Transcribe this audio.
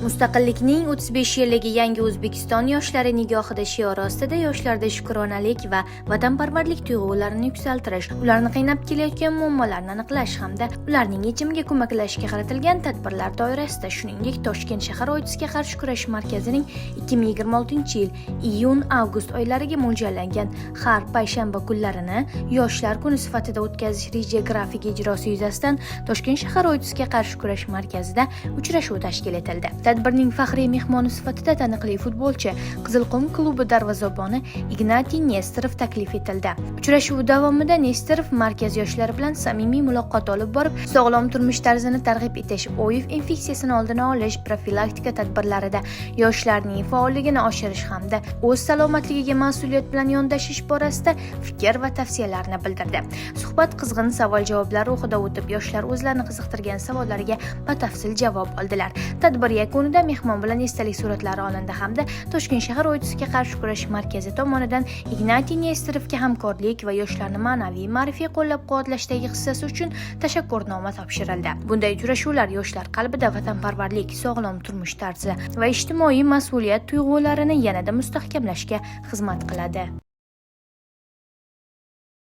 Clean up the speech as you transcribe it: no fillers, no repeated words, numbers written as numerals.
Mustaqillikning 35 yilligi yangi O'zbekiston yoshlari nigohida shiori ostida yoshlarda shukronalik va vatanparvarlik tuyg'ularini yuksaltirish, ularni qiynab kelayotgan muammolarni aniqlash hamda ularning yechimiga ko'maklashishga qaratilgan tadbirlar doirasida, shuningdek, Toshkent shahar OITSga qarshi kurash markazining 2026-yil iyun-avgust oylariga mo'ljallangan har payshanba kunlarini Yoshlar kuni sifatida o'tkazish reja grafiki ijrosi yuzasidan Toshkent shahar OITSga qarshi kurash markazida uchrashuv tashkil etildi. Tadbirning faxriy mehmoni sifatida taniqli futbolchi Qizilqum klubi darvozaboni Ignatiy Nesterov taklif etildi. Uchrashuv davomida Nesterov markaz yoshlari bilan samimiy muloqot olib borib, sog'lom turmush tarzini targ'ib etish, OIV infeksiyasini oldini olish, profilaktika tadbirlarida yoshlarning faolligini oshirish hamda o'z salomatligiga mas'uliyat bilan yondashish borasida fikr va tavsiyalarni bildirdi. Suhbat qizg'in savol-javoblar ruhida o'tib, yoshlar o'zlarini qiziqtirgan savollariga batafsil javob oldilar. Tadbir yakunida mehmon bilan esdalik suratlari olindi hamda Toshkent shahar OITSga qarshi kurash markazi tomonidan Ignatiy Nesterovga hamkorlik va yoshlarni ma'naviy ma'rifiy qo'llab-quvvatlashdagi hissasi uchun tashakkurnoma topshirildi. Bunday uchrashuvlar yoshlar qalbida vatanparvarlik, sog'lom turmush tarzi va ijtimoiy mas'uliyat tuyg'ularini yanada mustahkamlashga xizmat qiladi.